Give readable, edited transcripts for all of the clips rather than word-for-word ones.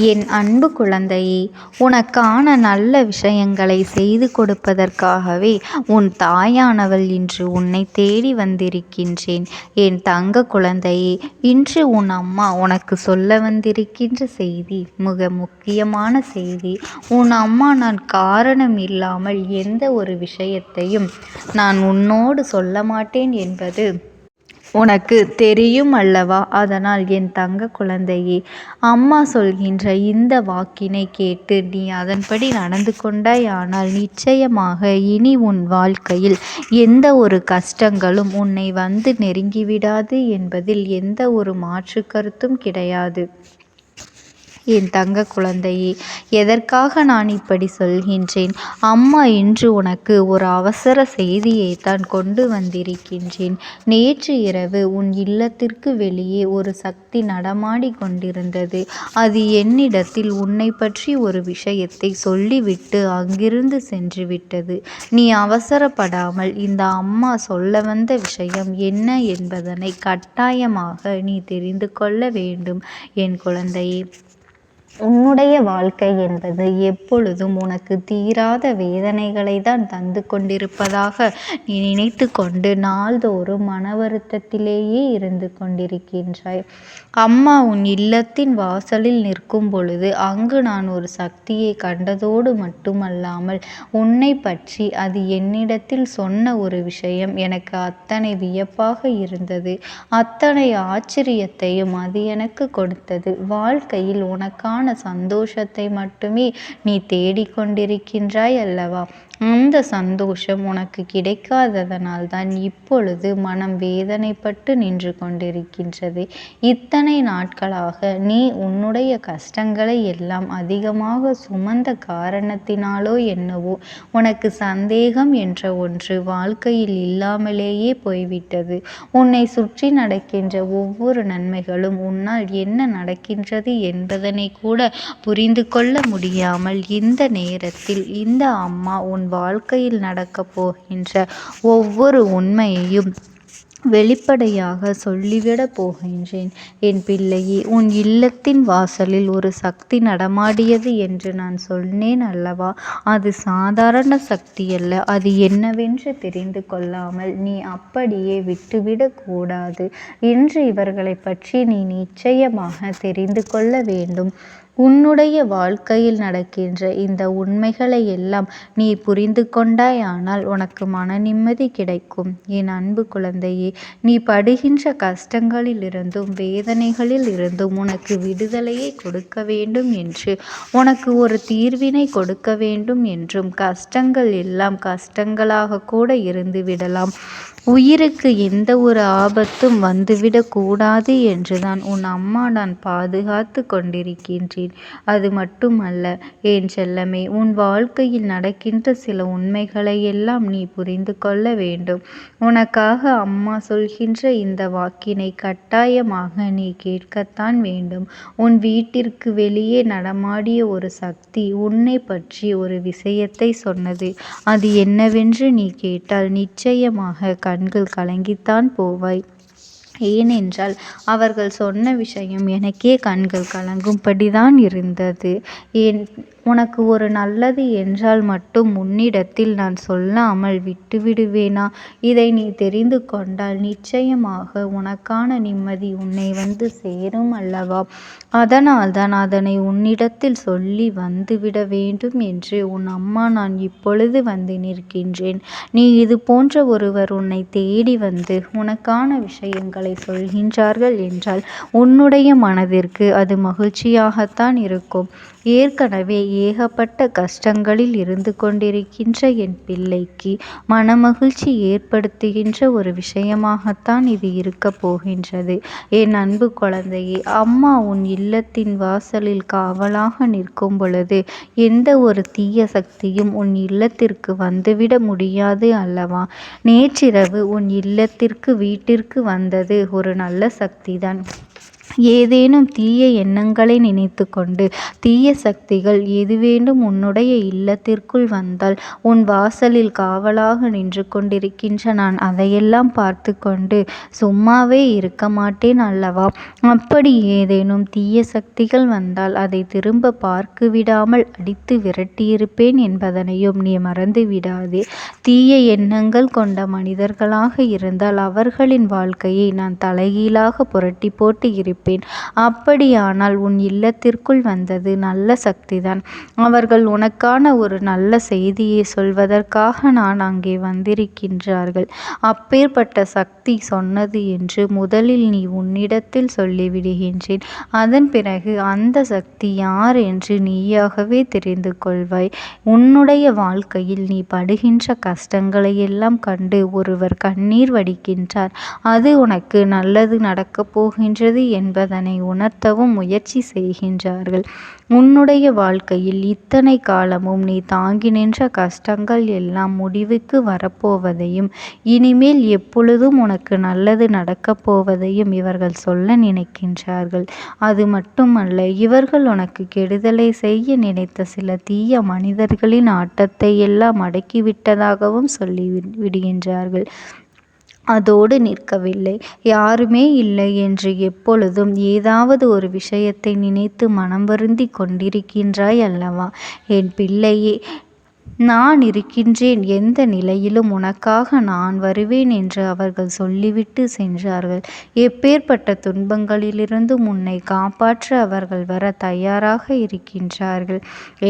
என் அன்பு குழந்தையே, உனக்கான நல்ல விஷயங்களை செய்து கொடுப்பதற்காகவே உன் தாயானவள் இன்று உன்னை தேடி வந்திருக்கின்றேன். என் தங்க குழந்தையே, இன்று உன் அம்மா உனக்கு சொல்ல வந்திருக்கின்ற செய்தி மிக முக்கியமான செய்தி. உன் அம்மா நான் காரணம் இல்லாமல் எந்த ஒரு விஷயத்தையும் நான் உன்னோடு சொல்ல மாட்டேன் என்பது உனக்கு தெரியும் அல்லவா? அதனால் என் தங்க குழந்தையே, அம்மா சொல்கின்ற இந்த வாக்கினை கேட்டு நீ அதன்படி நடந்து கொண்டாயானால் நிச்சயமாக இனி உன் வாழ்க்கையில் எந்த ஒரு கஷ்டங்களும் உன்னை வந்து நெருங்கிவிடாது என்பதில் எந்த ஒரு மாற்று கருத்தும் கிடையாது. என் தங்க குழந்தையே, எதற்காக நான் இப்படி சொல்கின்றேன்? அம்மா இன்று உனக்கு ஒரு அவசர செய்தியை தான் கொண்டு வந்திருக்கின்றேன். நேற்று இரவு உன் இல்லத்திற்கு வெளியே ஒரு சக்தி நடமாடி கொண்டிருந்தது. அது என்னிடத்தில் உன்னை பற்றி ஒரு விஷயத்தை சொல்லிவிட்டு அங்கிருந்து சென்று விட்டது. நீ அவசரப்படாமல் இந்த அம்மா சொல்ல வந்த விஷயம் என்ன என்பதனை கட்டாயமாக நீ தெரிந்து கொள்ள வேண்டும். என் குழந்தையே, உன்னுடைய வாழ்க்கை என்பது எப்பொழுதும் உனக்கு தீராத வேதனைகளை தான் தந்து கொண்டிருப்பதாக நீ நினைத்து கொண்டு நாள்தோறும் மன வருத்தத்திலேயே இருந்து கொண்டிருக்கின்றாய். அம்மா உன் இல்லத்தின் வாசலில் நிற்கும் பொழுது அங்கு நான் ஒரு சக்தியை கண்டதோடு மட்டுமல்லாமல் உன்னை பற்றி அது என்னிடத்தில் சொன்ன ஒரு விஷயம் எனக்கு அத்தனை வியப்பாக இருந்தது. அத்தனை ஆச்சரியத்தையும் அது எனக்கு கொடுத்தது. வாழ்க்கையில் உனக்கான சந்தோஷத்தை மட்டுமே நீ தேடிக்கொண்டிருக்கின்றாய் அல்லவா? அந்த சந்தோஷம் உனக்கு கிடைக்காததனால் தான் இப்பொழுது மனம் வேதனைப்பட்டு நின்று கொண்டிருக்கின்றது. இத்தனை நாட்களாக நீ உன்னுடைய கஷ்டங்களை எல்லாம் அதிகமாக சுமந்த காரணத்தினாலோ என்னவோ உனக்கு சந்தேகம் என்ற ஒன்று வாழ்க்கையில் இல்லாமலேயே போய்விட்டது. உன்னை சுற்றி நடக்கின்ற ஒவ்வொரு நன்மைகளும் உன்னால் என்ன நடக்கின்றது என்பதனை கூட புரிந்து கொள்ள முடியாமல் இந்த நேரத்தில் இந்த அம்மா உன் வாழ்க்கையில் நடக்கப் போகின்ற ஒவ்வொரு உண்மையையும் வெளிப்படையாக சொல்லிவிடப் போகின்றேன். என் பிள்ளையே, உன் இல்லத்தின் வாசலில் ஒரு சக்தி நடமாடியது என்று நான் சொன்னேன் அல்லவா? அது சாதாரண சக்தி அல்ல. அது என்னவென்று தெரிந்து கொள்ளாமல் நீ அப்படியே விட்டுவிடக் கூடாது. இன்று இவர்களை பற்றி நீ நிச்சயமாக தெரிந்து கொள்ள வேண்டும். உன்னுடைய வாழ்க்கையில் நடக்கின்ற இந்த உண்மைகளை எல்லாம் நீ புரிந்து கொண்டாயானால் உனக்கு மன நிம்மதி கிடைக்கும். என் அன்பு குழந்தையே, நீ படுகின்ற கஷ்டங்களிலிருந்தும் வேதனைகளில் இருந்தும் உனக்கு விடுதலையை கொடுக்க வேண்டும் என்று, உனக்கு ஒரு தீர்வினை கொடுக்க வேண்டும் என்றும், கஷ்டங்கள் எல்லாம் கஷ்டங்களாக கூட இருந்து விடலாம், உயிருக்கு எந்த ஒரு ஆபத்தும் வந்துவிடக் கூடாது என்றுதான் உன் அம்மா நான் பாதுகாத்து கொண்டிருக்கின்றேன். அது மட்டுமல்ல என் செல்லமே, உன் வாழ்க்கையில் நடக்கின்ற சில உண்மைகளை எல்லாம் நீ புரிந்து கொள்ள வேண்டும். உனக்காக அம்மா சொல்கின்ற இந்த வாக்கினை கட்டாயமாக நீ கேட்கத்தான் வேண்டும். உன் வீட்டிற்கு வெளியே நடமாடிய ஒரு சக்தி உன்னை பற்றி ஒரு விஷயத்தை சொன்னது. அது என்னவென்று நீ கேட்டால் நிச்சயமாக கண்கள் கலங்கித்தான் போவாய். ஏனென்றால் அவர்கள் சொன்ன விஷயம் எனக்கே கண்கள் கலங்கும்படிதான் இருந்தது. உனக்கு ஒரு நல்லது என்றால் மட்டும் உன்னிடத்தில் நான் சொல்லாமல் விட்டுவிடுவேனா? இதை நீ தெரிந்து கொண்டால் நிச்சயமாக உனக்கான நிம்மதி உன்னை வந்து சேரும் அல்லவா? அதனால்தான் அதனை உன்னிடத்தில் சொல்லி வந்துவிட வேண்டும் என்று உன் அம்மா நான் இப்பொழுது வந்து நிற்கின்றேன். நீ இது போன்ற ஒருவர் உன்னை தேடி வந்து உனக்கான விஷயங்களை சொல்கின்றார்கள் என்றால் உன்னுடைய மனதிற்கு அது மகிழ்ச்சியாகத்தான் இருக்கும். ஏற்கனவே ஏகப்பட்ட கஷ்டங்களில் இருந்து கொண்டிருக்கின்ற என் பிள்ளைக்கு மனமகிழ்ச்சி ஏற்படுத்துகின்ற ஒரு விஷயமாகத்தான் இது இருக்க போகின்றது. என் அன்பு குழந்தையே, அம்மா உன் இல்லத்தின் வாசலில் காவலாக நிற்கும் பொழுது எந்த ஒரு தீய சக்தியும் உன் இல்லத்திற்கு வந்துவிட முடியாது அல்லவா? நேற்றிரவு உன் இல்லத்திற்கு வீட்டிற்கு வந்தது ஒரு நல்ல சக்திதான். ஏதேனும் தீய எண்ணங்களை நினைத்து கொண்டு தீய சக்திகள் எதுவேண்டும் உன்னுடைய இல்லத்திற்குள் வந்தால் உன் வாசலில் காவலாக நின்று கொண்டிருக்கின்ற நான் அதையெல்லாம் பார்த்து கொண்டு சும்மாவே இருக்க மாட்டேன் அல்லவா? அப்படி ஏதேனும் தீய சக்திகள் வந்தால் அதை திரும்ப பார்க்க விடாமல் அடித்து விரட்டியிருப்பேன் என்பதனையும் நீ மறந்து விடாதே. தீய எண்ணங்கள் கொண்ட மனிதர்களாக இருந்தால் அவர்களின் வாழ்க்கையை நான் தலைகீழாக புரட்டி போட்டு இருப்பேன். அப்படியானால் உன் இல்லத்திற்குள் வந்தது நல்ல சக்திதான். அவர்கள் உனக்கான ஒரு நல்ல செய்தியை சொல்வதற்காக நான் அங்கே வந்திருக்கின்றார்கள். அப்பேற்பட்ட சக்தி சொன்னது என்று முதலில் நீ உன்னிடத்தில் சொல்லிவிடுகின்றேன். அதன் பிறகு அந்த சக்தி யார் என்று நீயாகவே தெரிந்து கொள்வாய். உன்னுடைய வாழ்க்கையில் நீ படுகின்ற கஷ்டங்களை எல்லாம் கண்டு ஒருவர் கண்ணீர் வடிக்கின்றார். அது உனக்கு நல்லது நடக்கப் போகின்றது என்பதனை உணர்த்தவும் முயற்சி செய்கின்றார்கள். உன்னுடைய வாழ்க்கையில் இத்தனை காலமும் நீ தாங்கி நின்ற கஷ்டங்கள் எல்லாம் முடிவுக்கு வரப்போவதையும் இனிமேல் எப்பொழுதும் உனக்கு நல்லது நடக்கப் போவதையும் இவர்கள் சொல்ல நினைக்கின்றார்கள். அது மட்டுமல்ல, இவர்கள் உனக்கு கெடுதலை செய்ய நினைத்த சில தீய மனிதர்களின் ஆட்டத்தை எல்லாம் அடக்கிவிட்டதாகவும் சொல்லி விடுகின்றார்கள். அதோடு நிற்கவில்லை. யாருமே இல்லை என்று எப்பொழுதும் ஏதாவது ஒரு விஷயத்தை நினைத்து மனம் வருந்தி கொண்டிருக்கின்றாய் அல்லவா? என் பிள்ளையே, நான் இருக்கின்றேன், எந்த நிலையிலும் உனக்காக நான் வருவேன் என்று அவர்கள் சொல்லிவிட்டு சென்றார்கள். எப்பேற்பட்ட துன்பங்களிலிருந்தும் உன்னை காப்பாற்ற அவர்கள் வர தயாராக இருக்கின்றார்கள்.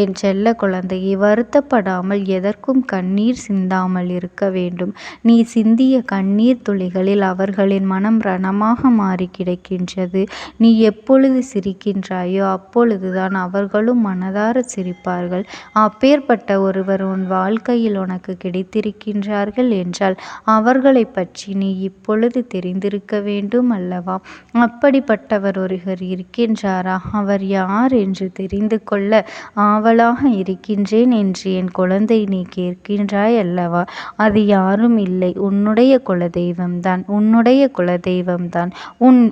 என் செல்ல குழந்தையை, வருத்தப்படாமல் எதற்கும் கண்ணீர் சிந்தாமல் இருக்க வேண்டும். நீ சிந்திய கண்ணீர் துளிகளில் அவர்களின் மனம் ரணமாக மாறி கிடக்கின்றது. நீ எப்பொழுது சிரிக்கின்றாயோ அப்பொழுதுதான் அவர்களும் மனதார சிரிப்பார்கள். அப்பேற்பட்ட ஒருவர் உன் வாழ்க்கையில் உனக்கு கிடைத்திருக்கின்றார்கள் என்றால் அவர்களை பற்றி நீ இப்பொழுது தெரிந்திருக்க வேண்டும் அல்லவா? அப்படிப்பட்டவர் ஒருவர் இருக்கின்றாரா? அவர் யார் என்று தெரிந்து கொள்ள ஆவலாக இருக்கின்றேன் என்று என் குழந்தை நீ கேட்கின்றாய் அல்லவா? அது யாரும் இல்லை, உன்னுடைய குலதெய்வம்தான். உன்னுடைய குலதெய்வம்தான் உன்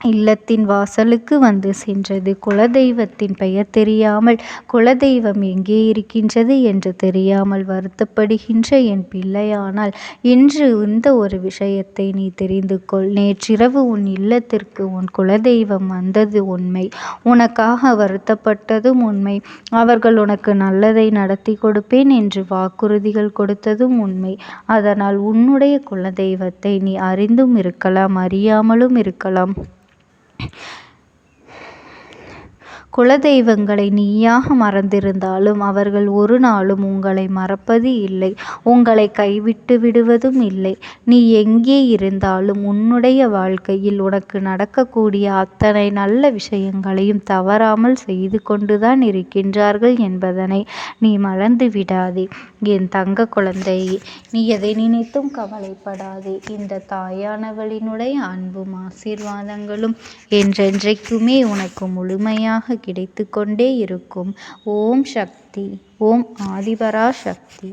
இல்லத்தின் வாசலுக்கு வந்து சென்றது. குலதெய்வத்தின் பெயர் தெரியாமல், குலதெய்வம் எங்கே இருக்கின்றது என்று தெரியாமல் வருத்தப்படுகின்ற என் பிள்ளையானால் இன்று இந்த ஒரு விஷயத்தை நீ தெரிந்து கொள். நேற்றிரவு உன் இல்லத்திற்கு உன் குலதெய்வம் வந்தது உண்மை. உனக்காக வருத்தப்பட்டதும் உண்மை. அவர்கள் உனக்கு நல்லதை நடத்தி கொடுப்பேன் என்று வாக்குறுதிகள் கொடுத்ததும் உண்மை. அதனால் உன்னுடைய குலதெய்வத்தை நீ அறிந்தும் இருக்கலாம், அறியாமலும் இருக்கலாம். குலதெய்வங்களை நீயாக மறந்திருந்தாலும் அவர்கள் ஒரு நாளும் உங்களை மறப்பது இல்லை, உங்களை கைவிட்டு விடுவதும் இல்லை. நீ எங்கே இருந்தாலும் உன்னுடைய வாழ்க்கையில் உனக்கு நடக்கக்கூடிய அத்தனை நல்ல விஷயங்களையும் தவறாமல் செய்து கொண்டுதான் இருக்கின்றார்கள் என்பதனை நீ மறந்து விடாதே. என் தங்க குழந்தையே, நீ எதை நினைத்தும் கவலைப்படாதே. இந்த தாயானவளினுடைய அன்பும் ஆசீர்வாதங்களும் என்றென்றைக்குமே உனக்கு முழுமையாக கிடைத்து கொண்டே இருக்கும். ஓம் சக்தி. ஓம் ஆதிபராசக்தி.